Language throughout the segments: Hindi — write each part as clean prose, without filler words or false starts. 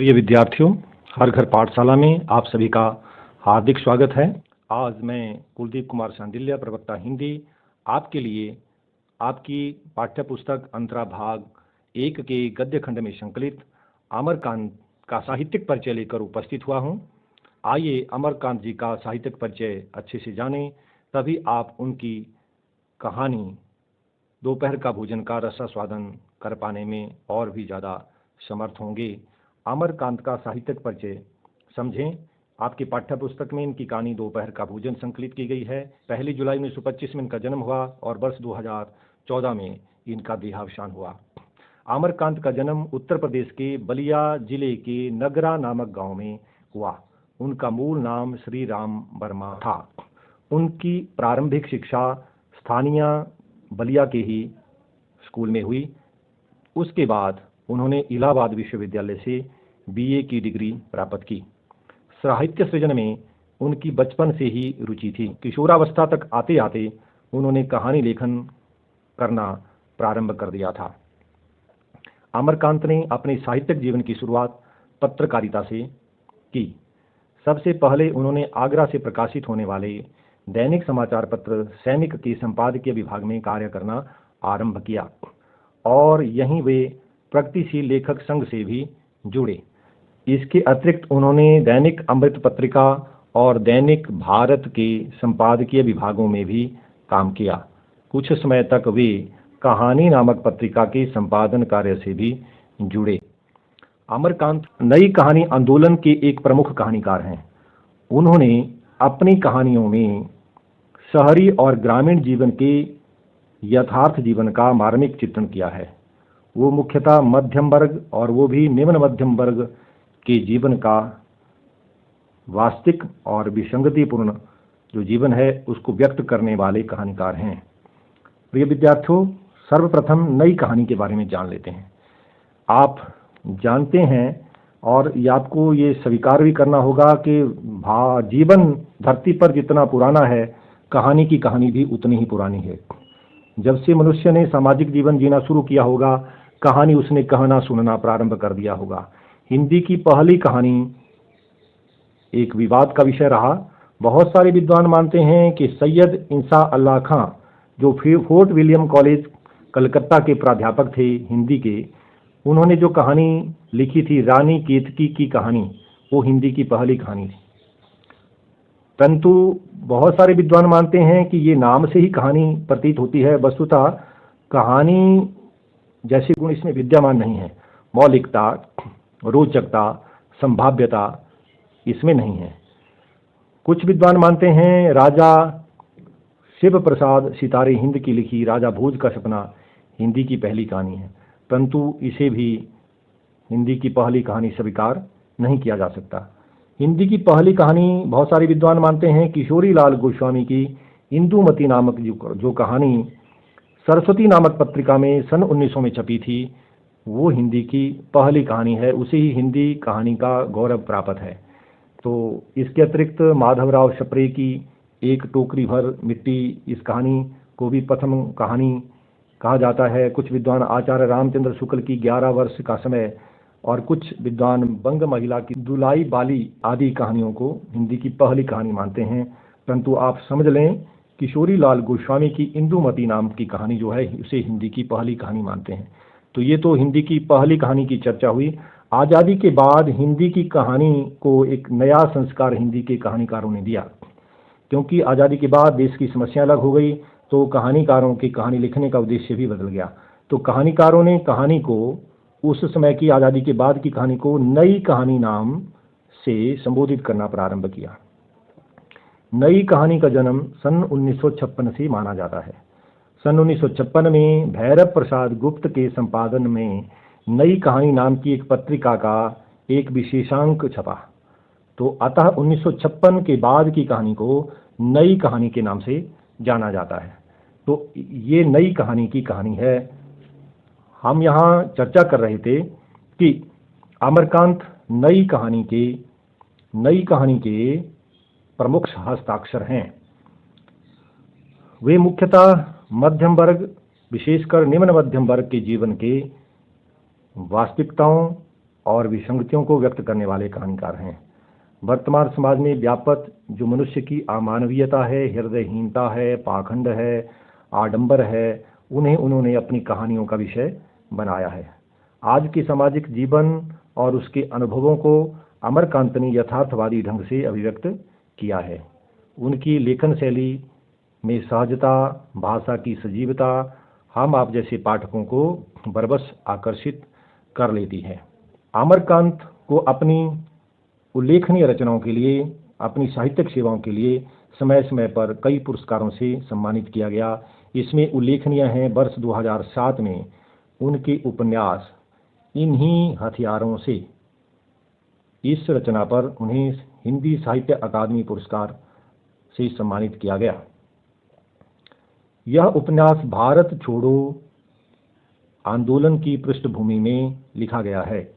प्रिय विद्यार्थियों, हर घर पाठशाला में आप सभी का हार्दिक स्वागत है। आज मैं कुलदीप कुमार शांडिल्य, प्रवक्ता हिंदी, आपके लिए आपकी पाठ्य पुस्तक अंतरा भाग 1 के गद्य खंड में संकलित अमरकांत का साहित्यिक परिचय लेकर उपस्थित हुआ हूँ। आइए अमरकांत जी का साहित्यिक परिचय अच्छे से जानें, तभी आप उनकी कहानी दोपहर का भोजन का रसास्वादन कर पाने में और भी ज़्यादा समर्थ होंगे। अमरकांत का साहित्यिक परिचय समझें। आपकी पाठ्य पुस्तक में इनकी कहानी दोपहर का भोजन संकलित की गई है। 1 जुलाई 1925 में इनका जन्म हुआ और वर्ष 2014 में इनका देहावसान हुआ। अमरकांत का जन्म उत्तर प्रदेश के बलिया जिले के नगरा नामक गांव में हुआ। उनका मूल नाम श्री राम वर्मा था। उनकी प्रारंभिक शिक्षा स्थानीय बलिया के ही स्कूल में हुई। उसके बाद उन्होंने इलाहाबाद विश्वविद्यालय से बीए की डिग्री प्राप्त की। साहित्य सृजन में उनकी बचपन से ही रुचि थी। किशोरावस्था तक आते आते उन्होंने कहानी लेखन करना प्रारंभ कर दिया था। अमरकांत ने अपने साहित्यिक जीवन की शुरुआत पत्रकारिता से की। सबसे पहले उन्होंने आगरा से प्रकाशित होने वाले दैनिक समाचार पत्र सैनिक के संपादकीय विभाग में कार्य करना आरंभ किया और यहीं वे प्रगतिशील लेखक संघ से भी जुड़े। इसके अतिरिक्त उन्होंने दैनिक अमृत पत्रिका और दैनिक भारत के संपादकीय विभागों में भी काम किया। कुछ समय तक वे कहानी नामक पत्रिका के संपादन कार्य से भी जुड़े। अमरकांत नई कहानी आंदोलन के एक प्रमुख कहानीकार हैं। उन्होंने अपनी कहानियों में शहरी और ग्रामीण जीवन के यथार्थ जीवन का मार्मिक चित्रण किया है। वो मुख्यतः मध्यम वर्ग और वो भी निम्न मध्यम वर्ग के जीवन का वास्तविक और विसंगतिपूर्ण जो जीवन है उसको व्यक्त करने वाले कहानीकार हैं। प्रिय विद्यार्थियों, सर्वप्रथम नई कहानी के बारे में जान लेते हैं। आप जानते हैं और ये आपको ये स्वीकार भी करना होगा कि जीवन धरती पर जितना पुराना है, कहानी की कहानी भी उतनी ही पुरानी है। जब से मनुष्य ने सामाजिक जीवन जीना शुरू किया होगा, कहानी उसने कहना सुनना प्रारंभ कर दिया होगा। हिंदी की पहली कहानी एक विवाद का विषय रहा। बहुत सारे विद्वान मानते हैं कि सैयद इंसा अल्लाह खां, जो फोर्ट विलियम कॉलेज कलकत्ता के प्राध्यापक थे हिंदी के, उन्होंने जो कहानी लिखी थी रानी केतकी की कहानी, वो हिंदी की पहली कहानी थी। परंतु बहुत सारे विद्वान मानते हैं कि ये नाम से ही कहानी प्रतीत होती है। वस्तुतः कहानी जैसे गुण इसमें विद्यमान नहीं है। मौलिकता, रोचकता, संभाव्यता इसमें नहीं है। कुछ विद्वान मानते हैं राजा शिव प्रसाद सितारे हिंद की लिखी राजा भोज का सपना हिंदी की पहली कहानी है, परंतु इसे भी हिंदी की पहली कहानी स्वीकार नहीं किया जा सकता। हिंदी की पहली कहानी बहुत सारे विद्वान मानते हैं किशोरी लाल गोस्वामी की इंदुमती नामक जो कहानी सरस्वती नामक पत्रिका में सन 1900 में छपी थी, वो हिंदी की पहली कहानी है। उसे ही हिंदी कहानी का गौरव प्राप्त है। तो इसके अतिरिक्त माधवराव सप्रे की एक टोकरी भर मिट्टी, इस कहानी को भी प्रथम कहानी कहा जाता है। कुछ विद्वान आचार्य रामचंद्र शुक्ल की 11 वर्ष का समय और कुछ विद्वान बंग महिला की दुलाई बाली आदि कहानियों को हिंदी की पहली कहानी मानते हैं। परंतु आप समझ लें, किशोरी लाल गोस्वामी की इंदुमती नाम की कहानी जो है उसे हिंदी की पहली कहानी मानते हैं। तो ये तो हिंदी की पहली कहानी की चर्चा हुई। आज़ादी के बाद हिंदी की कहानी को एक नया संस्कार हिंदी के कहानीकारों ने दिया, क्योंकि आज़ादी के बाद देश की समस्या अलग हो गई, तो कहानीकारों की कहानी लिखने का उद्देश्य भी बदल गया। तो कहानीकारों ने कहानी को, उस समय की आज़ादी के बाद की कहानी को नई कहानी नाम से संबोधित करना प्रारंभ किया। नई कहानी का जन्म सन 1956 से माना जाता है। सन 1956 में भैरव प्रसाद गुप्त के संपादन में नई कहानी नाम की एक पत्रिका का एक विशेषांक छपा। तो अतः 1956 के बाद की कहानी को नई कहानी के नाम से जाना जाता है। तो ये नई कहानी की कहानी है। हम यहाँ चर्चा कर रहे थे कि अमरकांत नई कहानी के प्रमुख हस्ताक्षर हैं। वे मुख्यतः मध्यम वर्ग, विशेषकर निम्न मध्यम वर्ग के जीवन के वास्तविकताओं और विसंगतियों को व्यक्त करने वाले कहानीकार हैं। वर्तमान समाज में व्याप्त जो मनुष्य की अमानवीयता है, हृदयहीनता है, पाखंड है, आडंबर है, उन्हें उन्होंने अपनी कहानियों का विषय बनाया है। आज के सामाजिक जीवन और उसके अनुभवों को अमरकांत ने यथार्थवादी ढंग से अभिव्यक्त किया है। उनकी लेखन शैली में सहजता, भाषा की सजीवता हम आप जैसे पाठकों को बरबस आकर्षित कर लेती है। अमरकांत को अपनी उल्लेखनीय रचनाओं के लिए, अपनी साहित्यिक सेवाओं के लिए समय समय पर कई पुरस्कारों से सम्मानित किया गया। इसमें उल्लेखनीय हैं वर्ष 2007 में उनके उपन्यास इन्हीं हथियारों से, इस रचना पर उन्हें हिंदी साहित्य अकादमी पुरस्कार से सम्मानित किया गया। यह उपन्यास भारत छोड़ो आंदोलन की पृष्ठभूमि में लिखा गया है।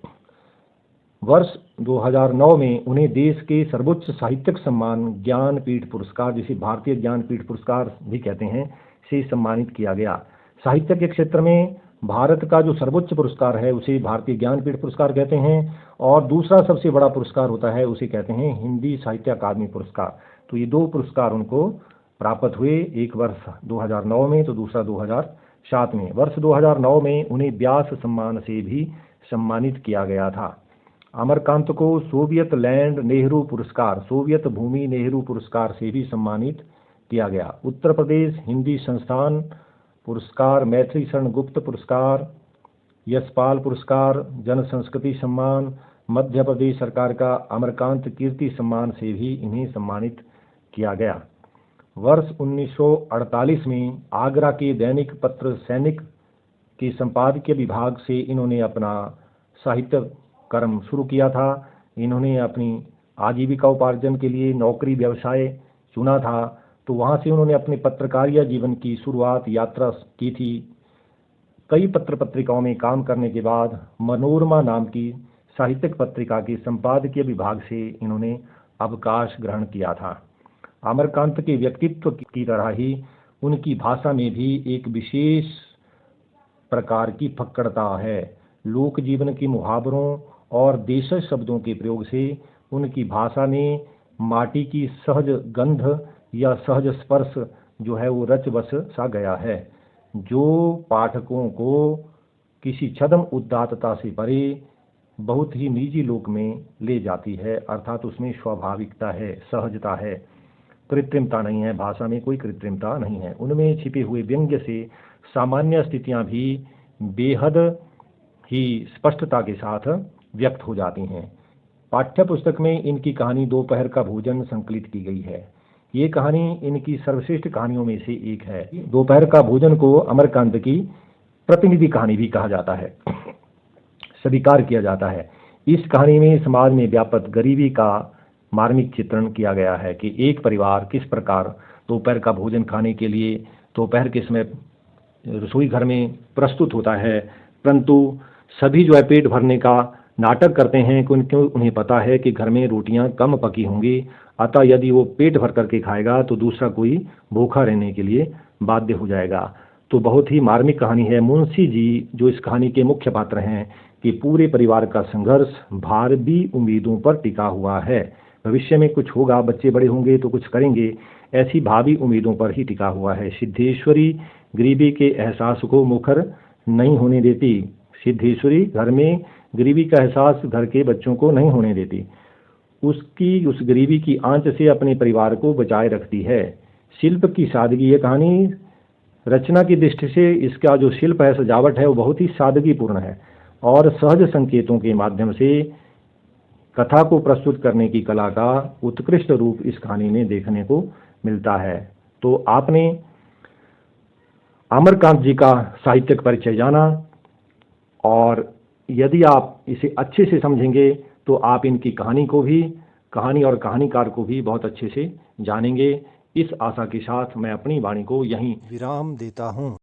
वर्ष 2009 में उन्हें देश के सर्वोच्च साहित्यिक सम्मान ज्ञानपीठ पुरस्कार, जिसे भारतीय ज्ञानपीठ पुरस्कार भी कहते हैं, से सम्मानित किया गया। साहित्य के क्षेत्र में भारत का जो सर्वोच्च पुरस्कार है उसे भारतीय ज्ञानपीठ पुरस्कार कहते हैं, और दूसरा सबसे बड़ा पुरस्कार होता है उसे कहते हैं हिंदी साहित्य अकादमी पुरस्कार। तो ये दो पुरस्कार उनको प्राप्त हुए, एक वर्ष 2009 में तो दूसरा 2007 में। वर्ष 2009 में उन्हें व्यास सम्मान से भी सम्मानित किया गया था। अमरकांत को सोवियत लैंड नेहरू पुरस्कार, सोवियत भूमि नेहरू पुरस्कार से भी सम्मानित किया गया। उत्तर प्रदेश हिंदी संस्थान पुरस्कार, मैथिली शरण गुप्त पुरस्कार, यशपाल पुरस्कार, जन संस्कृति सम्मान, मध्य प्रदेश सरकार का अमरकांत कीर्ति सम्मान से भी इन्हें सम्मानित किया गया। वर्ष 1948 में आगरा के दैनिक पत्र सैनिक के संपादकीय विभाग से इन्होंने अपना साहित्य कर्म शुरू किया था। इन्होंने अपनी आजीविका उपार्जन के लिए नौकरी व्यवसाय चुना था, तो वहाँ से उन्होंने अपने पत्रकारिता जीवन की शुरुआत यात्रा की थी। कई पत्र पत्रिकाओं में काम करने के बाद मनोरमा नाम की साहित्यिक पत्रिका के संपादकीय विभाग से इन्होंने अवकाश ग्रहण किया था। अमरकांत के व्यक्तित्व की तरह ही उनकी भाषा में भी एक विशेष प्रकार की फक्कड़ता है। लोक जीवन के मुहावरों और देशज शब्दों के प्रयोग से उनकी भाषा में माटी की सहज गंध या सहज स्पर्श जो है वो रच बस सा गया है, जो पाठकों को किसी छद्म उदात्तता से परे बहुत ही निजी लोक में ले जाती है। अर्थात उसमें स्वाभाविकता है, सहजता है, कृत्रिमता नहीं है। भाषा में कोई कृत्रिमता नहीं है। उनमें छिपे हुए व्यंग्य से सामान्य स्थितियां भी बेहद ही स्पष्टता के साथ व्यक्त हो जाती हैं। पाठ्य पुस्तक में इनकी कहानी दोपहर का भोजन संकलित की गई है। ये कहानी इनकी सर्वश्रेष्ठ कहानियों में से एक है। दोपहर का भोजन को अमरकांत की प्रतिनिधि कहानी भी कहा जाता है, स्वीकार किया जाता है। इस कहानी में समाज में व्याप्त गरीबी का मार्मिक चित्रण किया गया है कि एक परिवार किस प्रकार दोपहर का भोजन खाने के लिए दोपहर के समय रसोई घर में प्रस्तुत होता है, परंतु सभी जो है पेट भरने का नाटक करते हैं क्योंकि उन्हें पता है कि घर में रोटियां कम पकी होंगी, अतः यदि वो पेट भर करके खाएगा तो दूसरा कोई भूखा रहने के लिए बाध्य हो जाएगा। तो बहुत ही मार्मिक कहानी है। मुंशी जी जो इस कहानी के मुख्य पात्र हैं कि पूरे परिवार का संघर्ष भारतीय उम्मीदों पर टिका हुआ है। भविष्य में कुछ होगा, बच्चे बड़े होंगे तो कुछ करेंगे, ऐसी भावी उम्मीदों पर ही टिका हुआ है। सिद्धेश्वरी गरीबी के एहसास को मुखर नहीं होने देती। सिद्धेश्वरी घर में गरीबी का एहसास घर के बच्चों को नहीं होने देती। उसकी उस गरीबी की आंच से अपने परिवार को बचाए रखती है। शिल्प की सादगी, ये कहानी रचना की दृष्टि से इसका जो शिल्प है, सजावट है, वो बहुत ही सादगीपूर्ण है और सहज संकेतों के माध्यम से कथा को प्रस्तुत करने की कला का उत्कृष्ट रूप इस कहानी में देखने को मिलता है। तो आपने अमरकांत जी का साहित्यिक परिचय जाना, और यदि आप इसे अच्छे से समझेंगे तो आप इनकी कहानी और कहानीकार को भी बहुत अच्छे से जानेंगे। इस आशा के साथ मैं अपनी वाणी को यहीं विराम देता हूँ।